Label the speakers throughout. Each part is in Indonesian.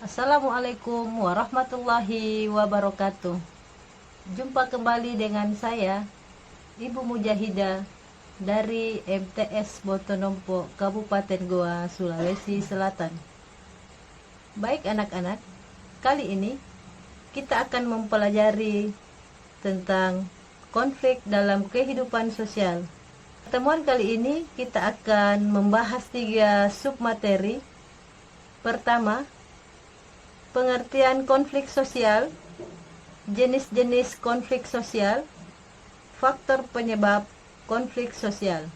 Speaker 1: Assalamualaikum warahmatullahi wabarakatuh. Jumpa kembali dengan saya, Ibu Mujahidah dari MTS Botonompo, Kabupaten Goa, Sulawesi Selatan. Baik anak-anak, kali ini kita akan mempelajari tentang konflik dalam kehidupan sosial. Pertemuan kali ini kita akan membahas 3 submateri. Pertama, pengertian konflik sosial, jenis-jenis konflik sosial, faktor penyebab konflik sosial.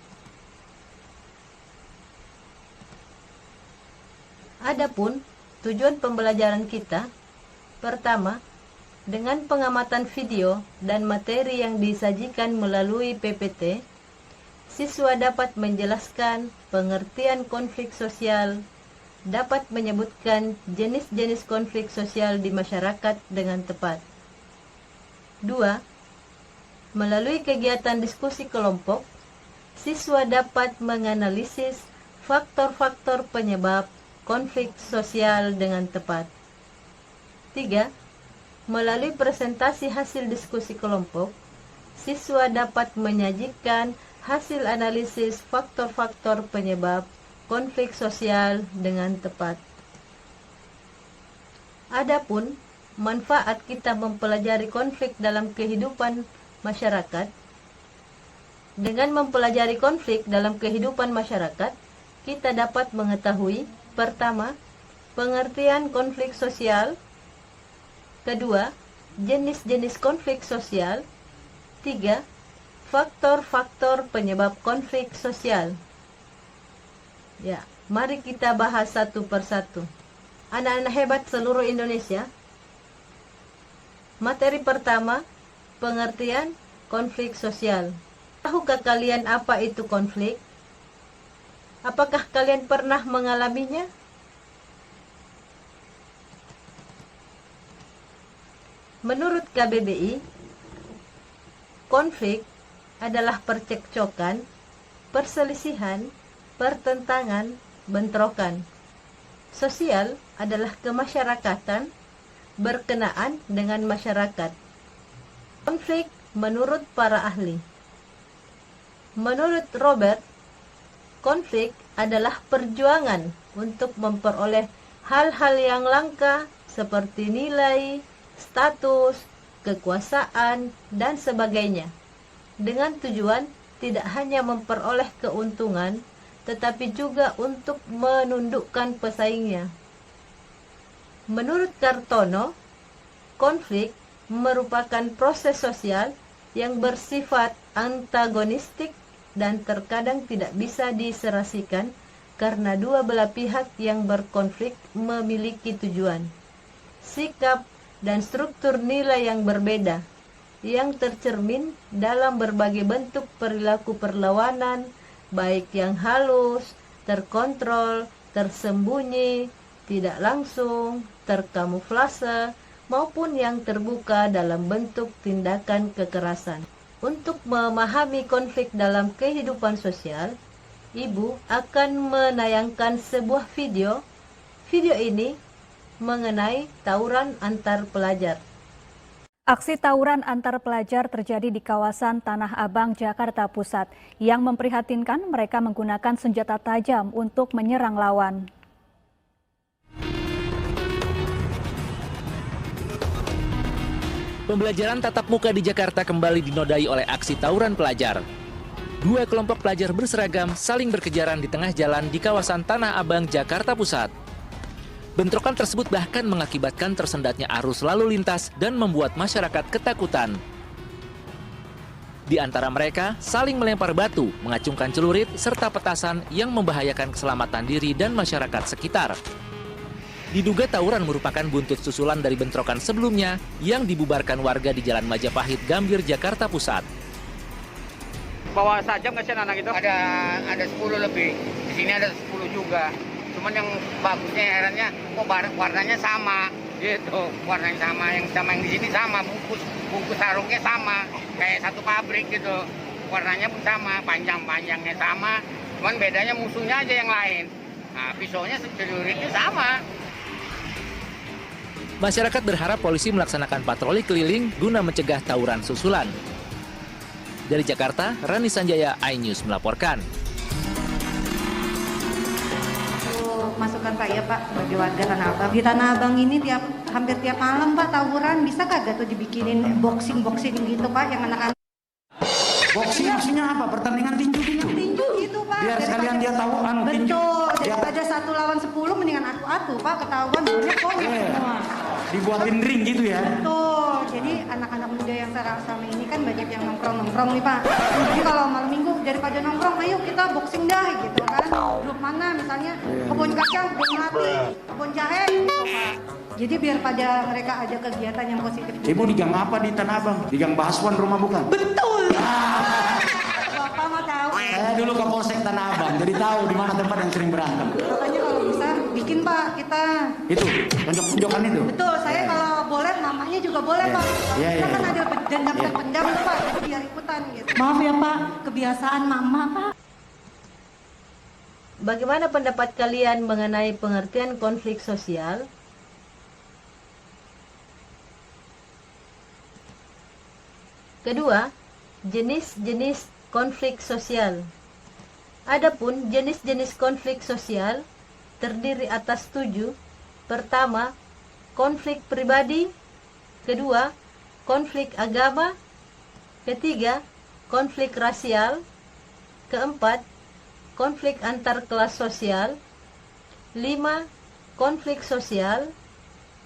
Speaker 1: Adapun tujuan pembelajaran kita, pertama, dengan pengamatan video dan materi yang disajikan melalui PPT, siswa dapat menjelaskan pengertian konflik sosial, dapat menyebutkan jenis-jenis konflik sosial di masyarakat dengan tepat. 2. Melalui kegiatan diskusi kelompok, siswa dapat menganalisis faktor-faktor penyebab konflik sosial dengan tepat. 3. Melalui presentasi hasil diskusi kelompok, siswa dapat menyajikan hasil analisis faktor-faktor penyebab konflik sosial dengan tepat. Adapun manfaat kita mempelajari konflik dalam kehidupan masyarakat. Dengan mempelajari konflik dalam kehidupan masyarakat, kita dapat mengetahui, pertama, pengertian konflik sosial, kedua, jenis-jenis konflik sosial, 3, faktor-faktor penyebab konflik sosial. Ya, mari kita bahas satu persatu. Anak-anak hebat seluruh Indonesia. Materi pertama, pengertian konflik sosial. Tahukah kalian apa itu konflik? Apakah kalian pernah mengalaminya? Menurut KBBI, konflik adalah percekcokan, perselisihan, pertentangan, bentrokan. Sosial adalah kemasyarakatan berkenaan dengan masyarakat. Konflik menurut para ahli. Menurut Robert, konflik adalah perjuangan untuk memperoleh hal-hal yang langka seperti nilai, status, kekuasaan, dan sebagainya, dengan tujuan tidak hanya memperoleh keuntungan, tetapi juga untuk menundukkan pesaingnya. Menurut Kartono, konflik merupakan proses sosial yang bersifat antagonistik dan terkadang tidak bisa diserasikan karena dua belah pihak yang berkonflik memiliki tujuan, sikap, dan struktur nilai yang berbeda, yang tercermin dalam berbagai bentuk perilaku perlawanan, baik yang halus, terkontrol, tersembunyi, tidak langsung, terkamuflase, maupun yang terbuka dalam bentuk tindakan kekerasan. Untuk memahami konflik dalam kehidupan sosial, Ibu akan menayangkan sebuah video. Video ini mengenai tawuran antar pelajar.
Speaker 2: Aksi tawuran antar pelajar terjadi di kawasan Tanah Abang, Jakarta Pusat. Yang memprihatinkan, mereka menggunakan senjata tajam untuk menyerang lawan.
Speaker 3: Pembelajaran tatap muka di Jakarta kembali dinodai oleh aksi tawuran pelajar. Dua kelompok pelajar berseragam saling berkejaran di tengah jalan di kawasan Tanah Abang, Jakarta Pusat. Bentrokan tersebut bahkan mengakibatkan tersendatnya arus lalu lintas dan membuat masyarakat ketakutan. Di antara mereka saling melempar batu, mengacungkan celurit, serta petasan yang membahayakan keselamatan diri dan masyarakat sekitar. Diduga tawuran merupakan buntut susulan dari bentrokan sebelumnya yang dibubarkan warga di Jalan Majapahit, Gambir, Jakarta Pusat.
Speaker 4: Bawa sajam nggak sih anak itu? Ada 10 lebih. Di sini ada 10 juga. Cuman yang bagusnya herannya, warnanya sama, gitu. Warnanya sama, yang di sini sama, bungkus sarungnya sama, kayak satu pabrik gitu. Warnanya pun sama, panjangnya sama. Cuman bedanya musuhnya aja yang lain. Nah, pisaunya celuritnya sama.
Speaker 3: Masyarakat berharap polisi melaksanakan patroli keliling guna mencegah tawuran susulan. Dari Jakarta, Rani Sanjaya, iNews melaporkan.
Speaker 5: Masukan Pak ya Pak sebagai warga Tanah Abang. Di Tanah Abang ini hampir tiap malam Pak tawuran, bisa kagak tuh dibikinin boxing gitu Pak yang anak-anak.
Speaker 6: Boxing maksudnya apa? Pertandingan tinju
Speaker 5: Gitu Pak.
Speaker 6: Biar sekalian dia tahu tinju.
Speaker 5: Betul. Daripada 1 lawan 10 mendingan atu-atu Pak, ketahuan banyak konyol semua.
Speaker 6: Dibuatin ring gitu ya.
Speaker 5: Betul. Jadi anak-anak muda yang selama ini kan banyak yang nongkrong nih Pak. Jadi kalau malam minggu daripada nongkrong, ayo kita boxing dah gitu kan. Grup mana misalnya kebun kacang, kebun melati, kebun jahe gitu Pak. Jadi biar pada mereka ada kegiatan yang positif.
Speaker 6: Ibu di gang apa di Tanah Abang? Di gang Bahaswan rumah bukan?
Speaker 5: Betul. Bapak mah tahu.
Speaker 6: Saya dulu ke Polsek Tanah Abang, jadi tahu di mana tempat yang sering berantem.
Speaker 5: Makanya kalau bisa bikin Pak kita.
Speaker 6: Itu, tonjok-tonjokan itu.
Speaker 5: Betul, saya kalau boleh mamanya juga boleh Pak. Kita kan ada dendam tuh Pak, jadi biar ikutan gitu. Maaf ya Pak, kebiasaan mama Pak.
Speaker 1: Bagaimana pendapat kalian mengenai pengertian konflik sosial? Kedua, jenis-jenis konflik sosial. Adapun jenis-jenis konflik sosial terdiri atas 7. Pertama, konflik pribadi. Kedua, konflik agama. Ketiga, konflik rasial. Keempat, konflik antar kelas sosial. 5. Konflik sosial.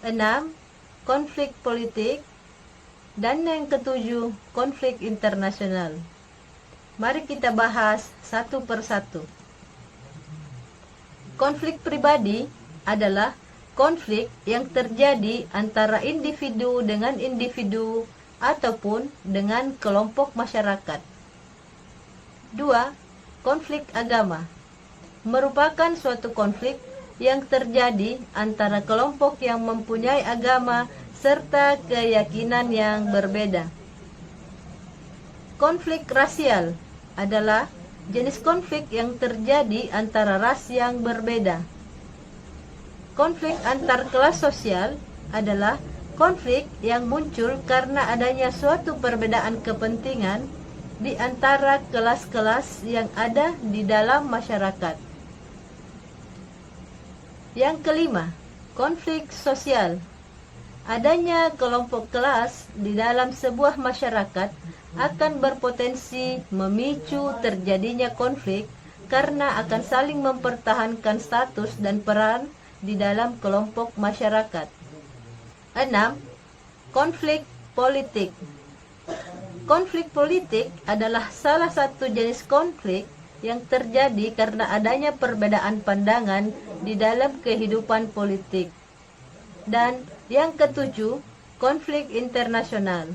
Speaker 1: 6. Konflik politik. Dan yang ketujuh, konflik internasional. Mari kita bahas satu persatu. Konflik pribadi adalah konflik yang terjadi antara individu dengan individu ataupun dengan kelompok masyarakat. 2. Konflik agama merupakan suatu konflik yang terjadi antara kelompok yang mempunyai agama serta keyakinan yang berbeda. Konflik rasial adalah jenis konflik yang terjadi antara ras yang berbeda. Konflik antar kelas sosial adalah konflik yang muncul karena adanya suatu perbedaan kepentingan di antara kelas-kelas yang ada di dalam masyarakat. Yang kelima, konflik sosial. Adanya kelompok kelas di dalam sebuah masyarakat akan berpotensi memicu terjadinya konflik karena akan saling mempertahankan status dan peran di dalam kelompok masyarakat. 6. Konflik politik. Konflik politik adalah salah satu jenis konflik yang terjadi karena adanya perbedaan pandangan di dalam kehidupan politik. Dan yang ketujuh, konflik internasional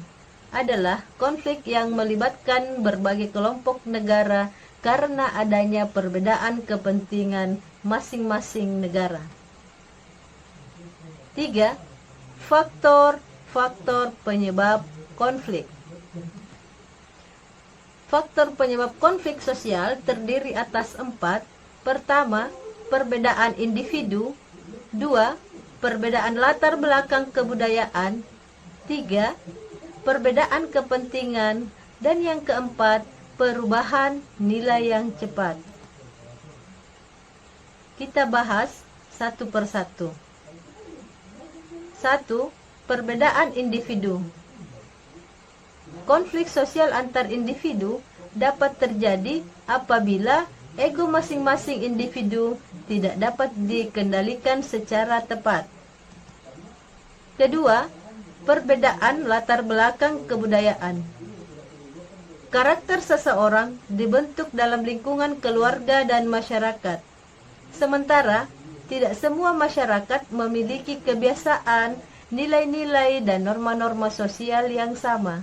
Speaker 1: adalah konflik yang melibatkan berbagai kelompok negara karena adanya perbedaan kepentingan masing-masing negara. 3. Faktor penyebab konflik. Faktor penyebab konflik sosial terdiri atas 4. Pertama, perbedaan individu. 2. Perbedaan latar belakang kebudayaan. 3. Perbedaan kepentingan. Dan yang keempat, perubahan nilai yang cepat. Kita bahas satu persatu. 1. Perbedaan individu. Konflik sosial antar individu dapat terjadi apabila ego masing-masing individu tidak dapat dikendalikan secara tepat. Kedua, perbedaan latar belakang kebudayaan. Karakter seseorang dibentuk dalam lingkungan keluarga dan masyarakat. Sementara, tidak semua masyarakat memiliki kebiasaan, nilai-nilai, dan norma-norma sosial yang sama.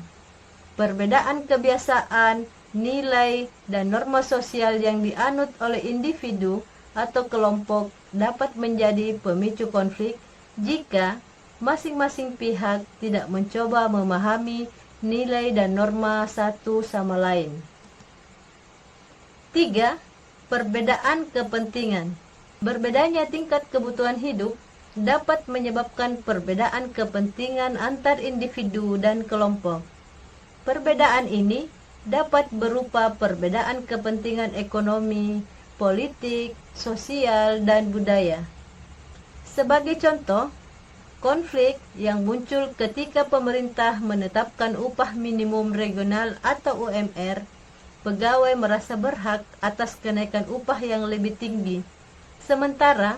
Speaker 1: Perbedaan kebiasaan, nilai, dan norma sosial yang dianut oleh individu atau kelompok dapat menjadi pemicu konflik jika masing-masing pihak tidak mencoba memahami nilai dan norma satu sama lain. 3. Perbedaan kepentingan. Berbedanya tingkat kebutuhan hidup dapat menyebabkan perbedaan kepentingan antar individu dan kelompok. Perbedaan ini dapat berupa perbedaan kepentingan ekonomi, politik, sosial, dan budaya. Sebagai contoh, konflik yang muncul ketika pemerintah menetapkan upah minimum regional atau UMR, pegawai merasa berhak atas kenaikan upah yang lebih tinggi, sementara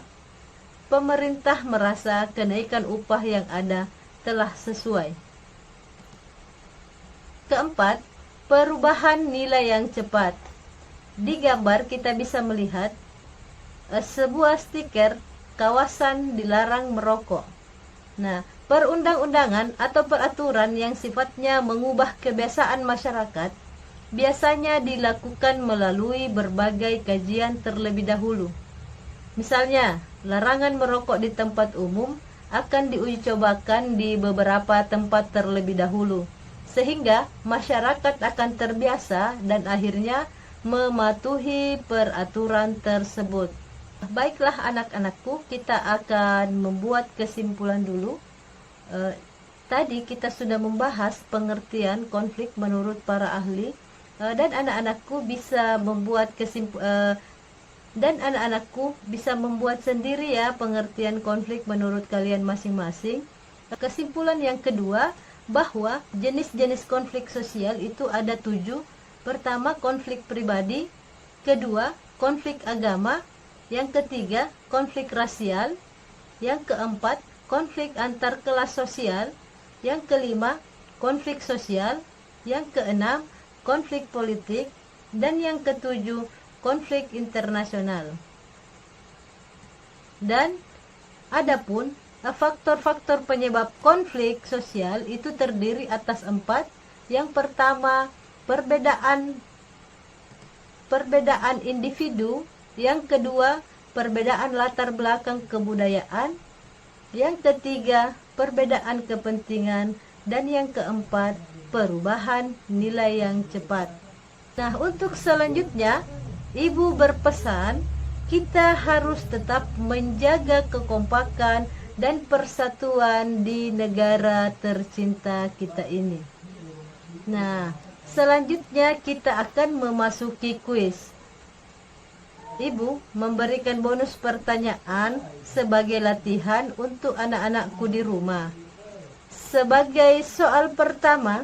Speaker 1: pemerintah merasa kenaikan upah yang ada telah sesuai. Keempat, perubahan nilai yang cepat. Di gambar kita bisa melihat sebuah stiker kawasan dilarang merokok. Nah, perundang-undangan atau peraturan yang sifatnya mengubah kebiasaan masyarakat biasanya dilakukan melalui berbagai kajian terlebih dahulu. Misalnya, larangan merokok di tempat umum akan diuji cobakan di beberapa tempat terlebih dahulu, sehingga masyarakat akan terbiasa dan akhirnya mematuhi peraturan tersebut. Baiklah anak-anakku, kita akan membuat kesimpulan dulu. Tadi kita sudah membahas pengertian konflik menurut para ahli, dan anak-anakku bisa membuat sendiri ya pengertian konflik menurut kalian masing-masing. Kesimpulan yang kedua, bahwa jenis-jenis konflik sosial itu ada 7. Pertama, konflik pribadi. Kedua, konflik agama. Yang ketiga, konflik rasial. Yang keempat, konflik antar kelas sosial. Yang kelima, konflik sosial. Yang keenam, konflik politik. Dan yang ketujuh, konflik internasional. Dan adapun faktor-faktor penyebab konflik sosial itu terdiri atas 4. Yang pertama, perbedaan individu. Yang kedua, perbedaan latar belakang kebudayaan. Yang ketiga, perbedaan kepentingan. Dan yang keempat, perubahan nilai yang cepat. Nah, untuk selanjutnya, Ibu berpesan kita harus tetap menjaga kekompakan dan persatuan di negara tercinta kita ini. Nah, selanjutnya kita akan memasuki kuis. Ibu memberikan bonus pertanyaan sebagai latihan untuk anak-anakku di rumah. Sebagai soal pertama,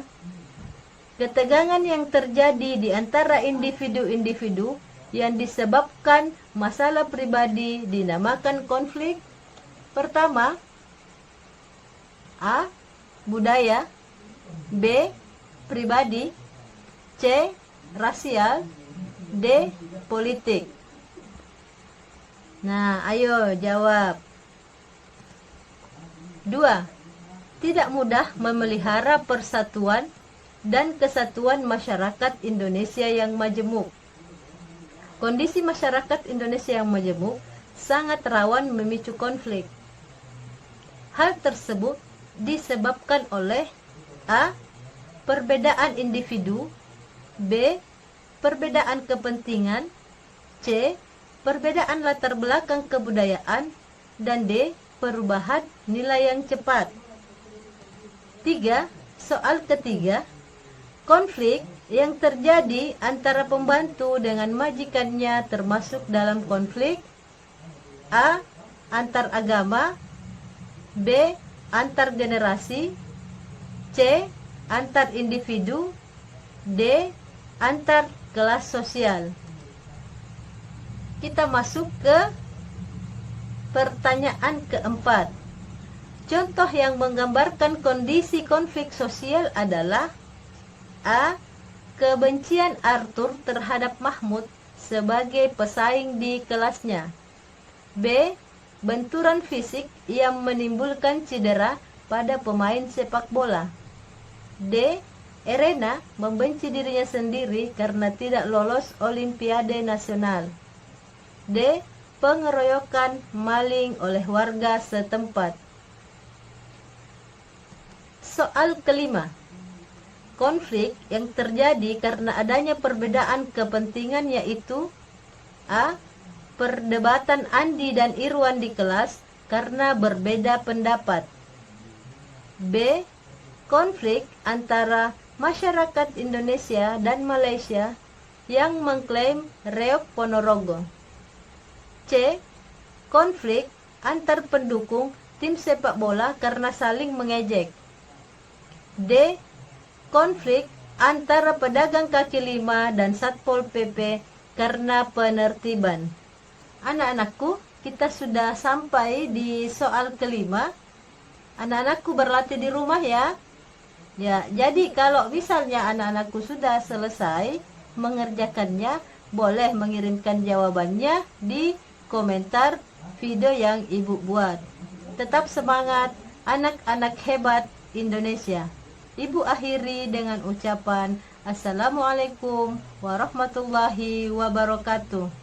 Speaker 1: ketegangan yang terjadi di antara individu-individu yang disebabkan masalah pribadi dinamakan konflik. Pertama, A. Budaya. B. Pribadi. C. Rasial. D. Politik. Nah, ayo jawab. 2. Tidak mudah memelihara persatuan dan kesatuan masyarakat Indonesia yang majemuk. Kondisi masyarakat Indonesia yang majemuk sangat rawan memicu konflik. Hal tersebut disebabkan oleh A. Perbedaan individu. B. Perbedaan kepentingan. C. Perbedaan latar belakang kebudayaan. Dan D. Perubahan nilai yang cepat. 3. Soal ketiga, konflik yang terjadi antara pembantu dengan majikannya termasuk dalam konflik. A. Antar agama. B. Antar generasi. C. Antar individu. D. Antar kelas sosial. Kita masuk ke pertanyaan keempat. Contoh yang menggambarkan kondisi konflik sosial adalah A. Kebencian Arthur terhadap Mahmud sebagai pesaing di kelasnya. B. Benturan fisik yang menimbulkan cedera pada pemain sepak bola. D. Erena membenci dirinya sendiri karena tidak lolos Olimpiade Nasional. D. Pengeroyokan maling oleh warga setempat. Soal kelima, konflik yang terjadi karena adanya perbedaan kepentingan yaitu A. Perdebatan Andi dan Irwan di kelas karena berbeda pendapat. B. Konflik antara masyarakat Indonesia dan Malaysia yang mengklaim Reok Ponorogo. C. Konflik antar pendukung tim sepak bola karena saling mengejek. D. Konflik antara pedagang kaki lima dan Satpol PP karena penertiban. Anak-anakku, kita sudah sampai di soal kelima. Anak-anakku berlatih di rumah ya. Ya, jadi kalau misalnya anak-anakku sudah selesai mengerjakannya, boleh mengirimkan jawabannya di komentar video yang ibu buat. Tetap semangat, anak-anak hebat Indonesia. Ibu akhiri dengan ucapan Assalamualaikum warahmatullahi wabarakatuh.